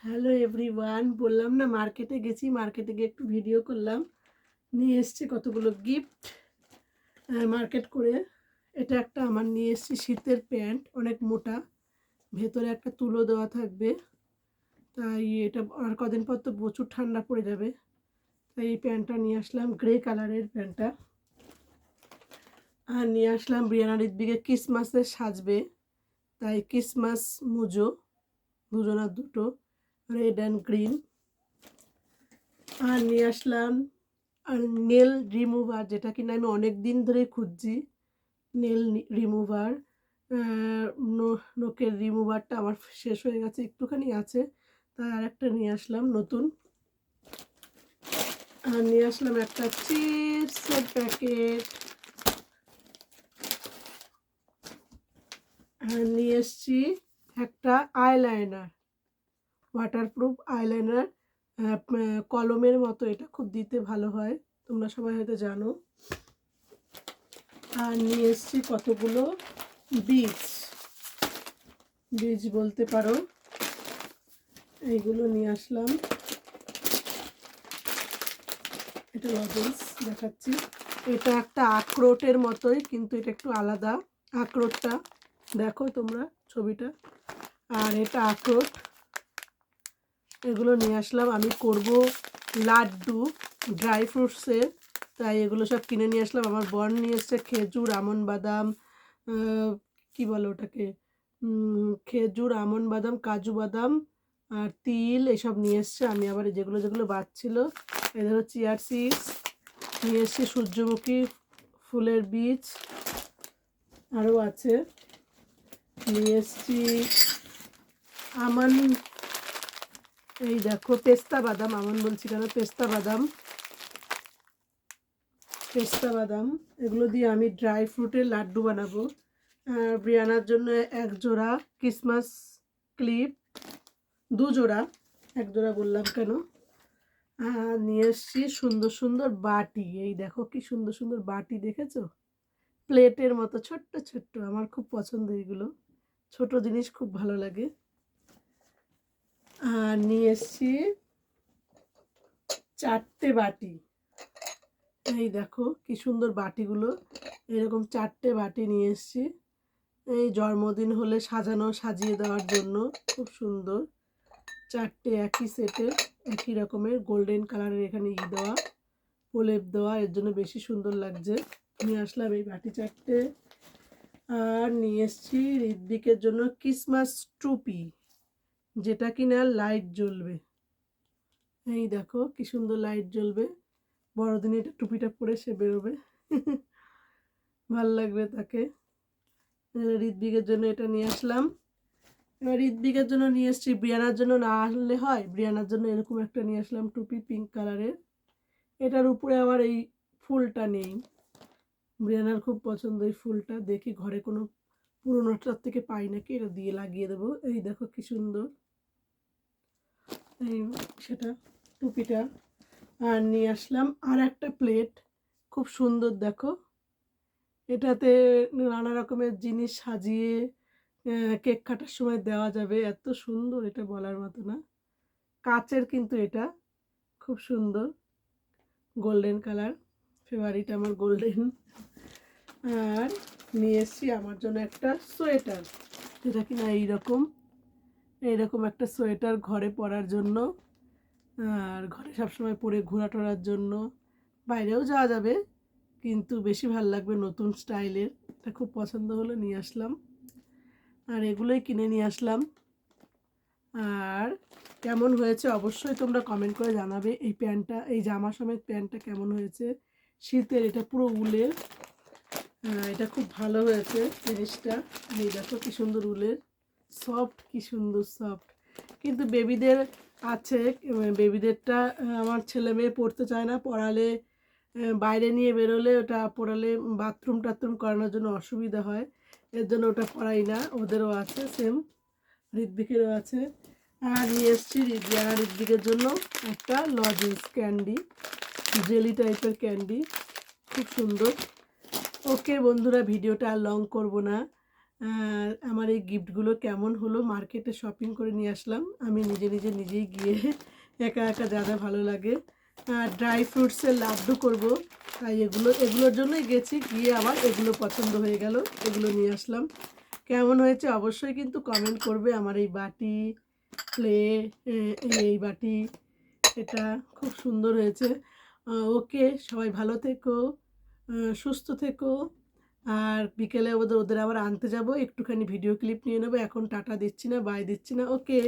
Hello everyone, বললাম না মার্কেটে গেছি, মার্কেটে গিয়ে একটু ভিডিও করলাম। নিয়ে এসছি কতগুলো গিফট মার্কেট করে। এটা একটা আমার নিয়ে এসছি শীতের প্যান্ট, অনেক মোটা, ভেতরে একটা তুলো দেওয়া থাকবে। তাই এটা আর কদিন পর তো প্রচুর ঠান্ডা পড়ে যাবে, তাই এই প্যান্টটা নিয়ে আসলাম, গ্রে কালারের প্যান্টটা। আর নিয়ে আসলাম ব্রিয়ানা ঋত্বিকে ক্রিসমাসে সাজবে, তাই ক্রিসমাস মুজো, দুজনার দুটো, রেড অ্যান্ড গ্রিন। আর নিয়ে আসলাম আর নেল রিমুভার, যেটা কিনা আমি অনেক দিন ধরে খুঁজছি। নেল রিমুভার, নখের রিমুভারটা আমার শেষ হয়ে গেছে, একটুখানি আছে, তাই আর একটা নিয়ে আসলাম নতুন। আর নিয়ে আসলাম একটা চিপসের প্যাকেট। আর নিয়ে এসছি একটা আইলাইনার, ওয়াটারপ্রুফ আইলাইনার, কলমের মতো, এটা খুব দিতে ভালো হয়, তোমরা সবাই হয়তো জানো। আর নিয়ে এসছি কতগুলো বীজ, বীজ বলতে পারো, এইগুলো নিয়ে আসলাম। এটা লজেন্স দেখাচ্ছি, এটা একটা আখরোটের মতোই, কিন্তু এটা একটু আলাদা। আখরোটটা দেখো তোমরা ছবিটা, আর এটা আখরোট। এগুলো নিয়ে আসলাম, আমি করব লাড্ডু ড্রাই ফ্রুটসের, তাই এগুলো সব কিনে নিয়ে আসলাম। আমার বর নিয়ে এসছে খেজুর, আমন্ড বাদাম, কি বলো ওটাকে, খেজুর, আমন্ড বাদাম, কাজু বাদাম আর তিল, এসব নিয়ে এসছে। আমি আবার যেগুলো যেগুলো বাদছিল, এই ধরো চিয়ার সিডস নিয়ে এসছি, সূর্যমুখী ফুলের বীজ আরও আছে। নিয়ে এসছি আমন্ড, এই দেখো পেস্তা বাদাম, আমন্ড বলছি কেন, পেস্তা বাদাম, পেস্তা বাদাম, এগুলো দিয়ে আমি ড্রাই ফ্রুটের লাড্ডু বানাবো। ব্রিয়ানার জন্য এক জোড়া ক্রিসমাস ক্লিপ, দু জোড়া, এক জোড়া বললাম কেন। নিয়ে এসছি সুন্দর সুন্দর বাটি, এই দেখো কি সুন্দর সুন্দর বাটি, দেখেছো, প্লেটের মতো ছোট্ট ছোট্ট, আমার খুব পছন্দ এগুলো, ছোট জিনিস খুব ভালো লাগে। আর নিয়ে এসছি চারটে বাটি, এই দেখো কি সুন্দর বাটিগুলো, এরকম চারটে বাটি নিয়ে এসছি, এই জন্মদিন হলে সাজানো, সাজিয়ে দেওয়ার জন্য খুব সুন্দর। চারটে একই সেটের, একই রকমের গোল্ডেন কালারের, এখানে দেওয়া, প্রলেপ দেওয়া, এর জন্য বেশি সুন্দর লাগছে। নিয়ে আসলাম এই বাটি চারটে। আর নিয়ে এসছি ঋত্বিকের জন্য ক্রিসমাস টুপি, যেটা কিনা লাইট জ্বলবে, এই দেখো কি সুন্দর লাইট জ্বলবে, বড়দিনে এটা টুপিটা পরে সে বেরোবে ভাল লাগবে তাকে। ঋত্বিকের জন্য এটা নিয়ে আসলাম। এবার ঋত্বিকের জন্য নিয়ে এসছি, ব্রিয়ানার জন্য না আনলে হয়, ব্রিয়ানার জন্য এরকম একটা নিয়ে আসলাম টুপি, পিঙ্ক কালারের। এটার উপরে আবার এই ফুলটা নেই, ব্রিয়ানার খুব পছন্দ এই ফুলটা, দেখি ঘরে কোনো পুরোনোটার থেকে পাই নাকি, এটা দিয়ে লাগিয়ে দেবো। এই দেখো কি সুন্দর এই সেটা টুপিটা। আর নিয়ে আসলাম আর একটা প্লেট, খুব সুন্দর দেখো, এটাতে নানা রকমের জিনিস সাজিয়ে কেক কাটার সময় দেওয়া যাবে, এত সুন্দর, এটা বলার মতো না। কাচের কিন্তু এটা খুব সুন্দর, গোল্ডেন কালার, ফেভারিট আমার গোল্ডেন। আর নিয়ে এসছি আমার জন্য একটা সোয়েটার, যেটা কিনা এইরকম একটা সোয়েটার ঘরে পরার জন্য, আর ঘরে সবসময় পরে ঘোরা টোরার জন্য, বাইরেও যাওয়া যাবে, কিন্তু বেশি ভাল লাগবে নতুন স্টাইলের, এটা খুব পছন্দ হলো নিয়ে আসলাম। আর এগুলোই কিনে নিয়ে আসলাম। আর কেমন হয়েছে অবশ্যই তোমরা কমেন্ট করে জানাবে, এই প্যান্টটা, এই জামা সমেত প্যান্টটা কেমন হয়েছে, শীতের, এটা পুরো উলের, এটা খুব ভালো হয়েছে জিনিসটা। এই দেখো কি সুন্দর উলের, সফট, কি সুন্দর সফট, কিন্তু বেবিদের আছে, বেবিদেরটা আমার ছেলে মেয়ে পড়তে চায় না, পড়ালে বাইরে নিয়ে বেরোলে, ওটা পড়ালে বাথরুম টাথরুম করানোর জন্য অসুবিধা হয়, এর জন্য ওটা পড়াই না। ওদেরও আছে সেম, ঋত্বিকেরও আছে। আর নিয়ে এসছি ঋত্বিকের জন্য একটা লজেন্স ক্যান্ডি, জেলি টাইপের ক্যান্ডি, খুব সুন্দর। ওকে বন্ধুরা, ভিডিওটা আর লং করব না, আমার এই গিফটগুলো কেমন হলো, মার্কেটে শপিং করে নিয়ে আসলাম আমি নিজেই গিয়ে একা একা যা যা ভালো লাগে। ড্রাই ফ্রুটসের লাড্ডু করব, তাই এগুলোর জন্যই গেছি, গিয়ে আবার এগুলো পছন্দ হয়ে গেল, এগুলো নিয়ে আসলাম। কেমন হয়েছে অবশ্যই কিন্তু কমেন্ট করবে। আমার এই বাটি, প্লে, এই বাটি, এটা খুব সুন্দর হয়েছে। ওকে, সবাই ভালো থেকো, সুস্থ থেকো। আর বিকেলে ওদের ওদের আবার আনতে যাব, একটুখানি ভিডিও ক্লিপ নিয়ে নেবো। এখন টাটা দিচ্ছি না, বাই দিচ্ছি না। ওকে।